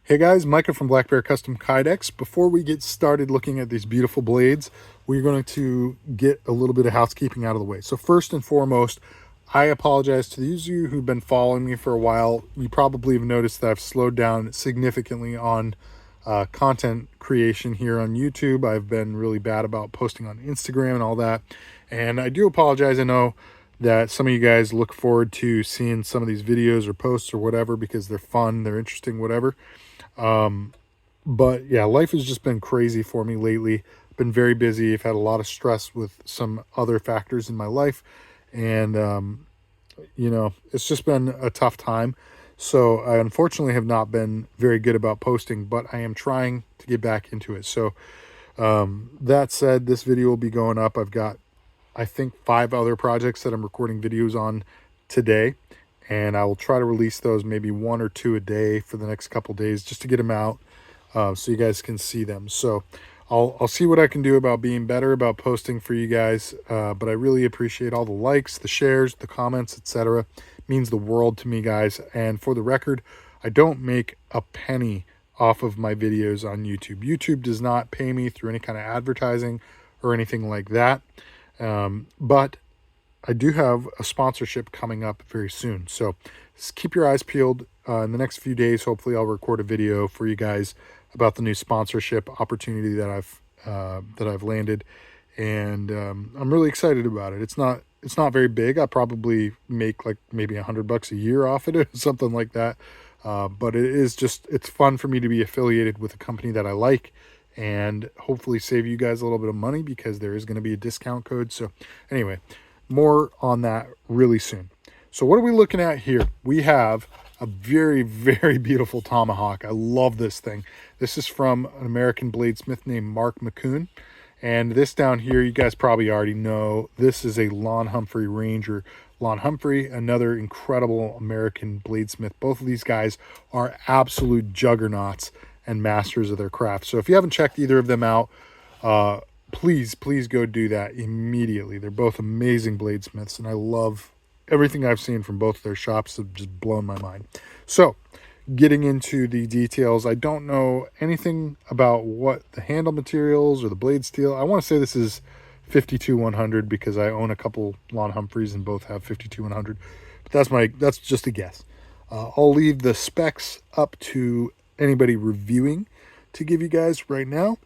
Hey guys, Micah from blackbearcustomkydex. Before we get started looking at these beautiful blades, we're going to get a little bit of housekeeping out of the way. So first and foremost, I apologize to those of you who've been following me for a while. You probably have noticed that I've slowed down significantly on content creation here on YouTube. I've been really bad about posting on Instagram and all that. And I do apologize. I know that some of you guys look forward to seeing some of these videos or posts or whatever because they're fun, they're interesting, whatever. But yeah, life has just been crazy for me lately. Been very busy. I've had a lot of stress with some other factors in my life. And, it's just been a tough time. So I unfortunately have not been very good about posting, but I am trying to get back into it. So that said, this video will be going up. I've got, I think, 5 other projects that I'm recording videos on today. And I will try to release those maybe 1 or 2 a day for the next couple days just to get them out so you guys can see them. So I'll see what I can do about being better about posting for you guys. But I really appreciate all the likes, the shares, the comments, etc. It means the world to me, guys. And for the record, I don't make a penny off of my videos on YouTube. YouTube does not pay me through any kind of advertising or anything like that. But I do have a sponsorship coming up very soon. So just keep your eyes peeled. In the next few days, hopefully I'll record a video for you guys about the new sponsorship opportunity that I've landed. And I'm really excited about it. It's not very big. I probably make like maybe $100 a year off of it, something like that. But it's fun for me to be affiliated with a company that I like and hopefully save you guys a little bit of money because there is going to be a discount code. So anyway, more on that really soon. So what are we looking at here? We have a very, very beautiful Tomahawk. I love this thing. This is from an American bladesmith named Mark McCoun. And this down here, you guys probably already know, this is a Lon Humphrey Ranger. Lon Humphrey, another incredible American bladesmith. Both of these guys are absolute juggernauts and masters of their craft. So if you haven't checked either of them out, please go do that immediately. They're both amazing bladesmiths, and I love everything I've seen from both of their shops. Have just blown my mind. So getting into the details, I don't know anything about what the handle materials or the blade steel. I want to say this is 52-100 because I own a couple Lon Humphreys and both have 52-100, but that's just a guess. I'll leave the specs up to anybody reviewing to give you guys right now.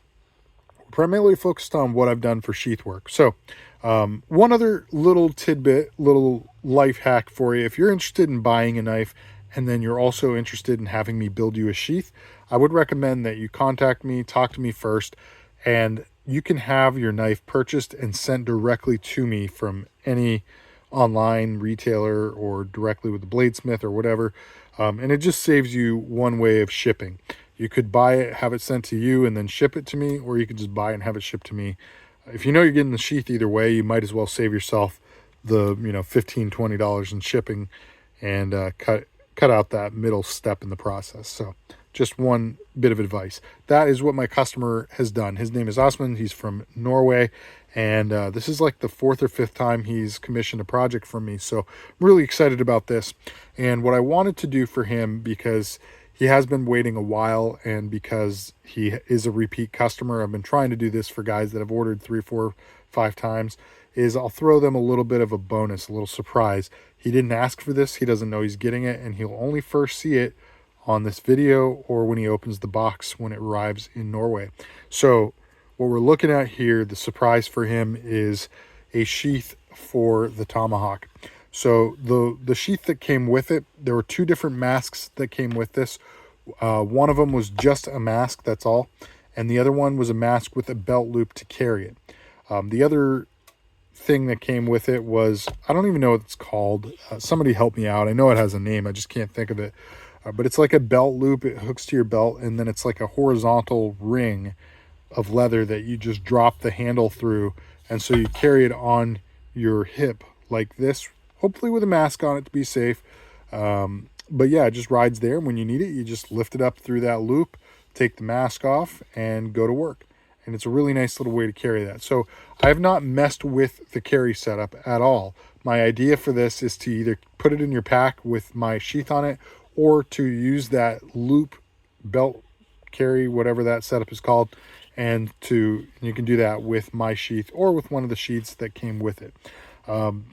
Primarily focused on what I've done for sheath work. So one other little tidbit, little life hack for you. If you're interested in buying a knife and then you're also interested in having me build you a sheath, I would recommend that you contact me, talk to me first, and you can have your knife purchased and sent directly to me from any online retailer or directly with the bladesmith or whatever. And it just saves you one way of shipping. You could buy it, have it sent to you, and then ship it to me, or you could just buy it and have it shipped to me. If you know you're getting the sheath either way, you might as well save yourself the $15-20 in shipping and cut out that middle step in the process. So just one bit of advice. That is what my customer has done. His name is Osman. He's from Norway, and this is like the 4th or 5th time he's commissioned a project from me. So I'm really excited about this. And what I wanted to do for him, because he has been waiting a while, and because he is a repeat customer, I've been trying to do this for guys that have ordered 3, 4, 5 times, is I'll throw them a little bit of a bonus, a little surprise. He didn't ask for this. He doesn't know he's getting it, and he'll only first see it on this video or when he opens the box when it arrives in Norway. So what we're looking at here, the surprise for him, is a sheath for the Tomahawk. So the sheath that came with it, there were 2 different masks that came with this. One of them was just a mask, that's all. And the other one was a mask with a belt loop to carry it. The other thing that came with it was, I don't even know what it's called. Somebody help me out. I know it has a name, I just can't think of it. But it's like a belt loop. It hooks to your belt, and then it's like a horizontal ring of leather that you just drop the handle through. And so you carry it on your hip like this, hopefully with a mask on it to be safe. But yeah, it just rides there. When you need it, you just lift it up through that loop, take the mask off, and go to work. And it's a really nice little way to carry that. So I have not messed with the carry setup at all. My idea for this is to either put it in your pack with my sheath on it, or to use that loop belt carry, whatever that setup is called, and you can do that with my sheath or with one of the sheaths that came with it.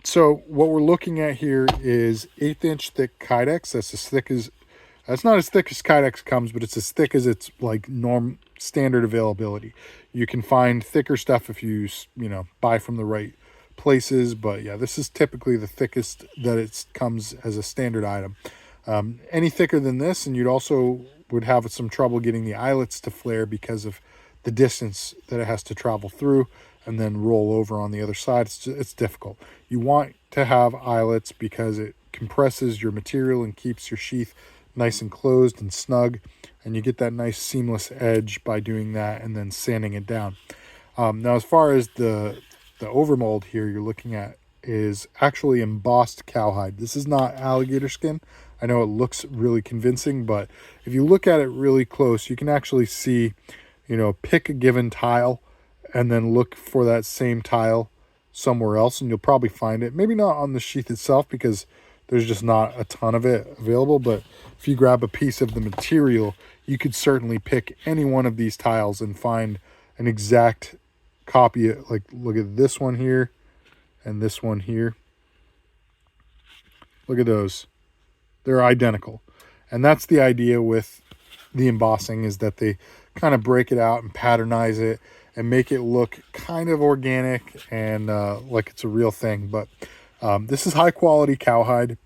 So what we're looking at here is 1/8" thick Kydex. That's not as thick as Kydex comes, but it's as thick as its like standard availability. You can find thicker stuff if you buy from the right places, but yeah, this is typically the thickest that it comes as a standard item. Any thicker than this, and you'd also would have some trouble getting the eyelets to flare because of the distance that it has to travel through and then roll over on the other side. It's difficult. You want to have eyelets because it compresses your material and keeps your sheath nice and closed and snug, and you get that nice seamless edge by doing that and then sanding it down. Now, as far as the overmold here you're looking at is actually embossed cowhide. This is not alligator skin. I know it looks really convincing, but if you look at it really close, you can actually see, pick a given tile and then look for that same tile somewhere else, and you'll probably find it. Maybe not on the sheath itself because there's just not a ton of it available, but if you grab a piece of the material, you could certainly pick any one of these tiles and find an exact copy. Like, look at this one here and this one here. Look at those. They're identical. And that's the idea with the embossing, is that they kind of break it out and patternize it and make it look kind of organic and like it's a real thing. But this is high quality cowhide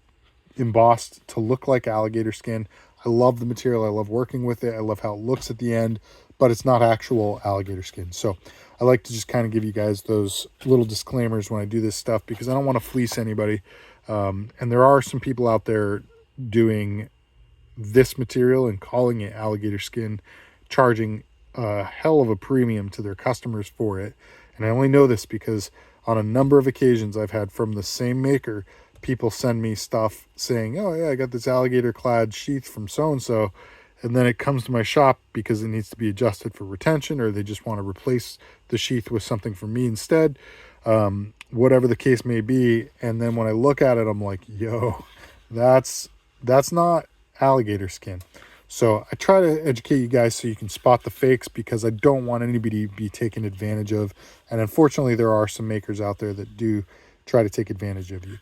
embossed to look like alligator skin. I love the material. I love working with it. I love how it looks at the end, but it's not actual alligator skin. So I like to just kind of give you guys those little disclaimers when I do this stuff, because I don't want to fleece anybody. And there are some people out there doing this material and calling it alligator skin, charging a hell of a premium to their customers for it. And I only know this because on a number of occasions I've had from the same maker, people send me stuff saying, oh yeah, I got this alligator clad sheath from so-and-so, and then it comes to my shop because it needs to be adjusted for retention, or they just want to replace the sheath with something from me instead, whatever the case may be. And then when I look at it, I'm like, yo, that's not alligator skin. So I try to educate you guys so you can spot the fakes, because I don't want anybody to be taken advantage of. And unfortunately, there are some makers out there that do try to take advantage of you.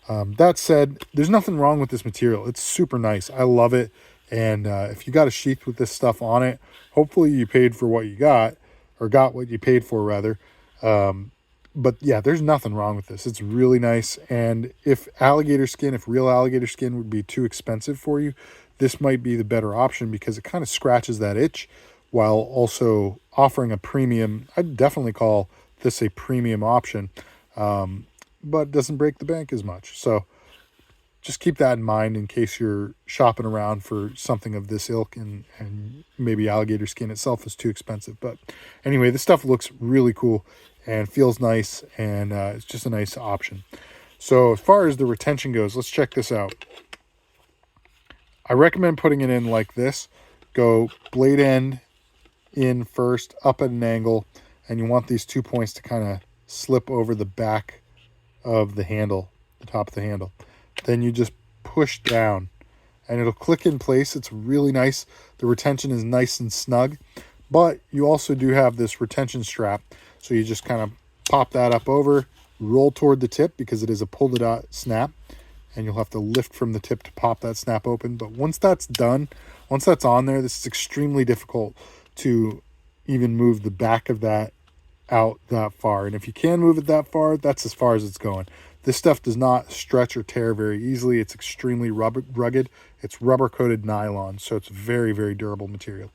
That said, there's nothing wrong with this material. It's super nice. I love it. And if you got a sheath with this stuff on it, hopefully you paid for what you got, or got what you paid for rather. But yeah, there's nothing wrong with this. It's really nice. And if real alligator skin would be too expensive for you, this might be the better option, because it kind of scratches that itch while also offering a premium. I'd definitely call this a premium option, but doesn't break the bank as much. So just keep that in mind in case you're shopping around for something of this ilk, and maybe alligator skin itself is too expensive. But anyway, this stuff looks really cool and feels nice, and it's just a nice option. So as far as the retention goes, let's check this out. I recommend putting it in like this. Go blade end in first, up at an angle, and you want these 2 points to kind of slip over the back of the handle, the top of the handle. Then you just push down and it'll click in place. It's really nice. The retention is nice and snug, but you also do have this retention strap. So you just kind of pop that up over, roll toward the tip, because it is a pull the dot snap, and you'll have to lift from the tip to pop that snap open. But once that's done, once that's on there, this is extremely difficult to even move the back of that out that far. And if you can move it that far, that's as far as it's going. This stuff does not stretch or tear very easily. It's extremely rugged. It's rubber coated nylon, so it's very, very durable material.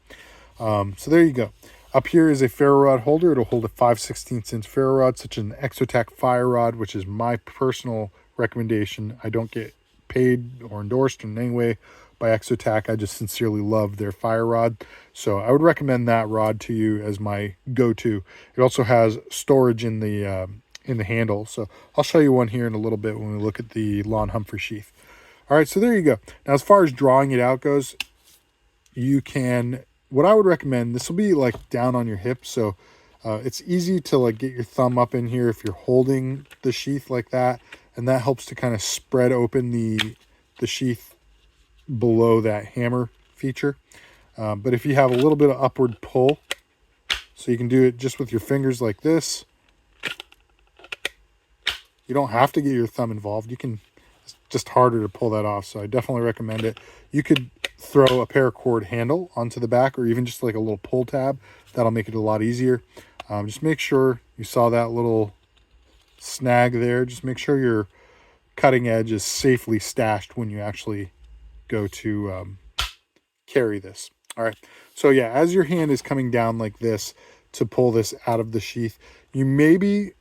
So there you go. Up here is a ferro rod holder. It'll hold a 5/16 inch ferro rod, such an Exotac fire rod, which is my personal recommendation. I don't get paid or endorsed in any way by Exotac. I just sincerely love their fire rod. So I would recommend that rod to you as my go-to. It also has storage in the handle. So I'll show you one here in a little bit when we look at the Lon Humphrey sheath. All right, so there you go. Now, as far as drawing it out goes, you can, what I would recommend, this will be like down on your hip. So it's easy to like get your thumb up in here if you're holding the sheath like that. And that helps to kind of spread open the sheath below that hammer feature. But if you have a little bit of upward pull, so you can do it just with your fingers like this. You don't have to get your thumb involved. You can, it's just harder to pull that off. So I definitely recommend it. You could throw a paracord handle onto the back, or even just like a little pull tab. That'll make it a lot easier. Just make sure you saw that little snag there. Just make sure your cutting edge is safely stashed when you actually go to carry this. All right. So yeah, as your hand is coming down like this to pull this out of the sheath, you maybe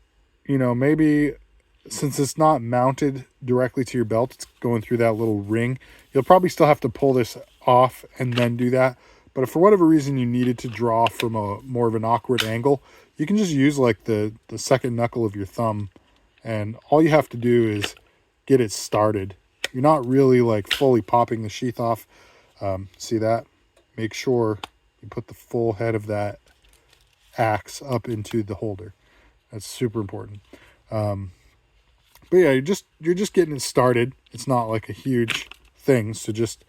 since it's not mounted directly to your belt, it's going through that little ring. You'll probably still have to pull this off and then do that. But if for whatever reason you needed to draw from a more of an awkward angle, you can just use like the second knuckle of your thumb, and all you have to do is get it started. You're not really like fully popping the sheath off. See that? Make sure you put the full head of that axe up into the holder. That's super important. But yeah, you're just getting it started. It's not like a huge thing, so just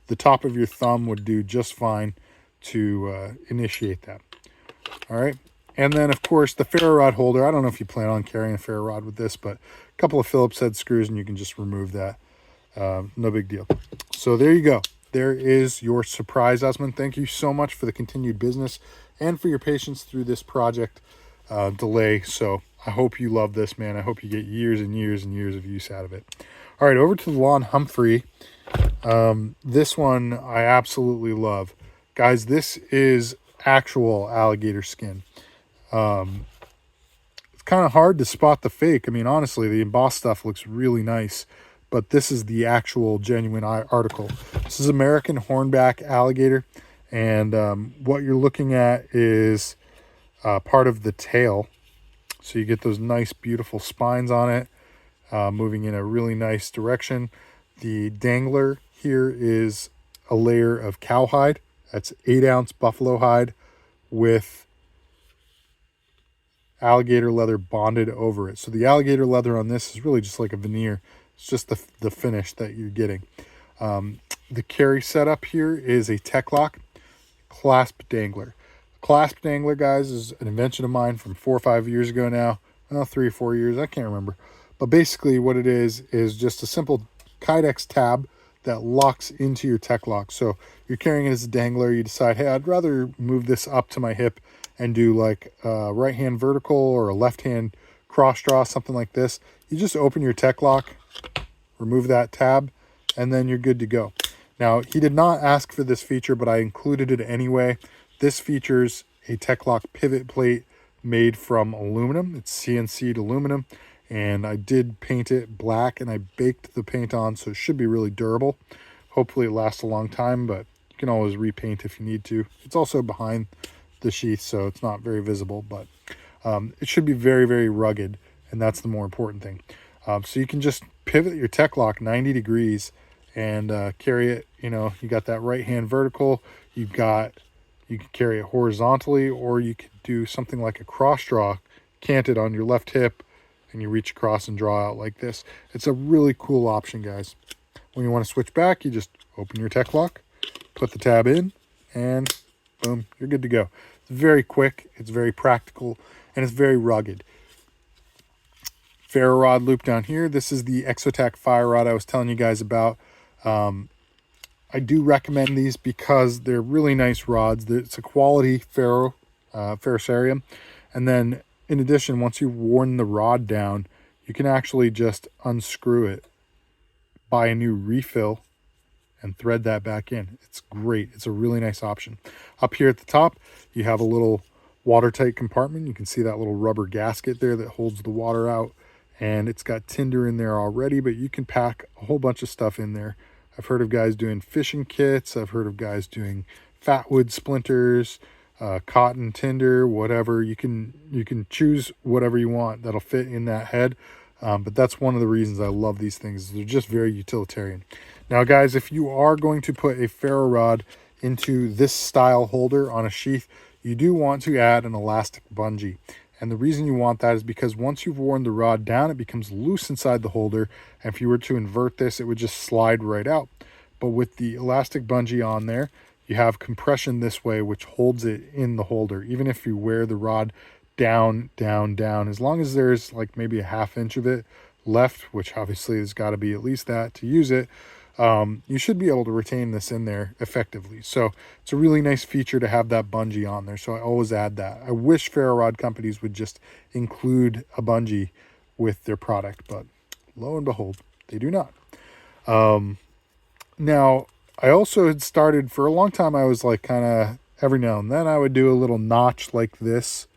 the top of your thumb would do just fine to initiate that. All right. And then, of course, the ferro rod holder. I don't know if you plan on carrying a ferro rod with this, but a couple of Phillips head screws and you can just remove that. No big deal. So there you go. There is your surprise, Osmond. Thank you so much for the continued business and for your patience through this project delay. So I hope you love this, man. I hope you get years and years and years of use out of it. All right, over to the Lon Humphrey. This one I absolutely love. Guys, this is actual alligator skin. It's kind of hard to spot the fake. I mean, honestly, the embossed stuff looks really nice, but this is the actual genuine article. This is American hornback alligator, and what you're looking at is part of the tail. So you get those nice, beautiful spines on it, moving in a really nice direction. The dangler here is a layer of cowhide. That's 8-ounce buffalo hide with alligator leather bonded over it. So the alligator leather on this is really just like a veneer. It's just the finish that you're getting. The carry setup here is a tech lock clasp dangler. Clasp dangler, guys, is an invention of mine from 4 or 5 years ago now. Well, 3 or 4 years, I can't remember. But basically what it is just a simple Kydex tab that locks into your tech lock. So you're carrying it as a dangler. You decide, hey, I'd rather move this up to my hip and do like a right hand vertical or a left hand cross draw, something like this. You just open your tech lock, remove that tab, and then you're good to go. Now, he did not ask for this feature, but I included it anyway. This features a tech lock pivot plate made from aluminum. It's CNC'd aluminum, and I did paint it black, and I baked the paint on, so it should be really durable. Hopefully it lasts a long time, but you can always repaint if you need to. It's also behind the sheath, so it's not very visible, but it should be very, very rugged, and that's the more important thing. So you can just pivot your tech lock 90 degrees and carry it. You know, you got that right hand vertical. You can carry it horizontally, or you could do something like a cross draw, canted on your left hip, and you reach across and draw out like this. It's a really cool option, guys. When you want to switch back, you just open your tech lock, put the tab in, and boom, you're good to go. It's very quick, it's very practical, and it's very rugged. Ferro rod loop down here. This is the Exotac fire rod I was telling you guys about. I do recommend these because they're really nice rods. It's a quality ferrocerium. And then in addition, once you've worn the rod down, you can actually just unscrew it, buy a new refill, and thread that back in. It's great. It's a really nice option. Up here at the top, you have a little watertight compartment. You can see that little rubber gasket there that holds the water out. And it's got tinder in there already, but you can pack a whole bunch of stuff in there. I've heard of guys doing fishing kits. I've heard of guys doing fatwood splinters, cotton tinder, whatever. You can choose whatever you want that'll fit in that head. But that's one of the reasons I love these things. They're just very utilitarian. Now, guys, if you are going to put a ferro rod into this style holder on a sheath, you do want to add an elastic bungee. And the reason you want that is because once you've worn the rod down, it becomes loose inside the holder. And if you were to invert this, it would just slide right out. But with the elastic bungee on there, you have compression this way, which holds it in the holder. Even if you wear the rod down, down, down, as long as there's like maybe a ½ inch of it left, which obviously has got to be at least that to use it, you should be able to retain this in there effectively. So it's a really nice feature to have that bungee on there. So I always add that. I wish ferro rod companies would just include a bungee with their product, but lo and behold, they do not. Now, I also had started, for a long time, I was like kind of, every now and then I would do a little notch like this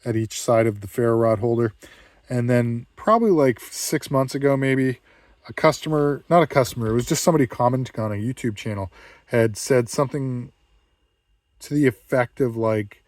at each side of the ferro rod holder. And then probably like 6 months ago, maybe, a customer, not a customer, it was just somebody commenting on a YouTube channel, had said something to the effect of like,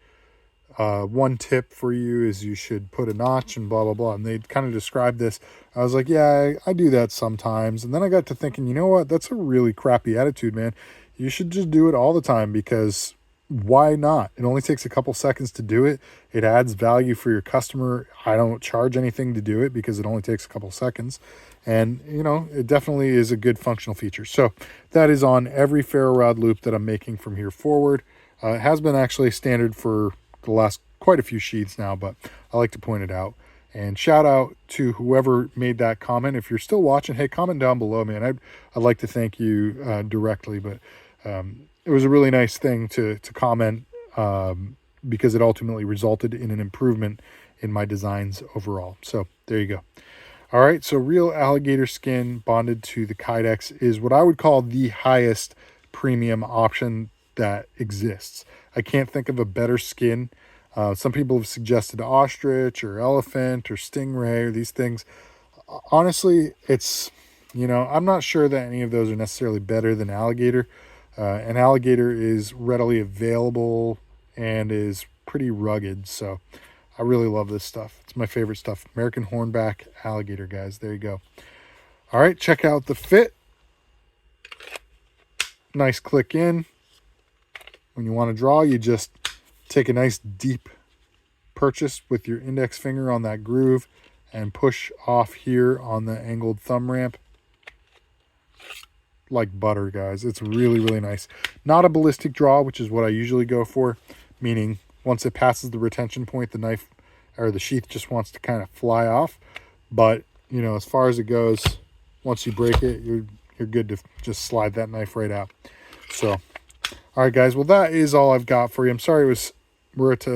one tip for you is you should put a notch and blah, blah, blah. And they kind of described this. I was like, yeah, I do that sometimes. And then I got to thinking, you know what? That's a really crappy attitude, man. You should just do it all the time, because why not? It only takes a couple seconds to do it. It adds value for your customer. I don't charge anything to do it because it only takes a couple seconds. And, you know, it definitely is a good functional feature. So that is on every ferro rod loop that I'm making from here forward. It has been actually standard for the last quite a few sheaths now, but I like to point it out. And shout out to whoever made that comment. If you're still watching, hey, comment down below, man. I'd like to thank you directly, but it was a really nice thing to comment, because it ultimately resulted in an improvement in my designs overall. So there you go. All right, so real alligator skin bonded to the Kydex is what I would call the highest premium option that exists. I can't think of a better skin. Some people have suggested ostrich or elephant or stingray or these things. Honestly, it's, you know, I'm not sure that any of those are necessarily better than alligator. An alligator is readily available and is pretty rugged. So I really love this stuff. It's my favorite stuff. American hornback alligator, guys. There you go. All right, check out the fit. Nice click in. When you want to draw, you just take a nice deep purchase with your index finger on that groove and push off here on the angled thumb ramp like butter, guys. It's really, really nice. Not a ballistic draw, which is what I usually go for, meaning once it passes the retention point, the knife or the sheath just wants to kind of fly off. But, you know, as far as it goes, once you break it, you're good to just slide that knife right out. So, all right, guys. Well, that is all I've got for you. I'm sorry we're at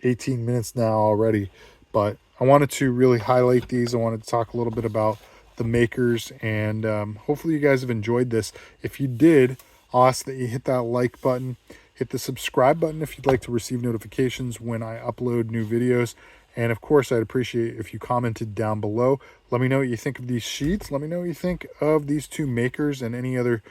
18 minutes now already, but I wanted to really highlight these. I wanted to talk a little bit about the makers, and hopefully you guys have enjoyed this. If you did, I'll ask that you hit that like button, hit the subscribe button if you'd like to receive notifications when I upload new videos. And of course, I'd appreciate if you commented down below. Let me know what you think of these sheets. Let me know what you think of these two makers and any other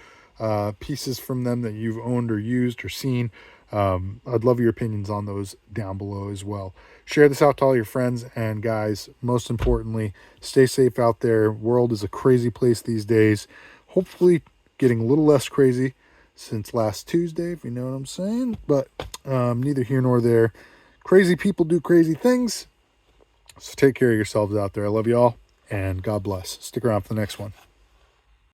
pieces from them that you've owned or used or seen. I'd love your opinions on those down below as well. Share this out to all your friends, and guys, most importantly, stay safe out there. World is a crazy place these days. Hopefully getting a little less crazy since last Tuesday, if you know what I'm saying. But neither here nor there. Crazy people do crazy things. So take care of yourselves out there. I love you all, and God bless. Stick around for the next one.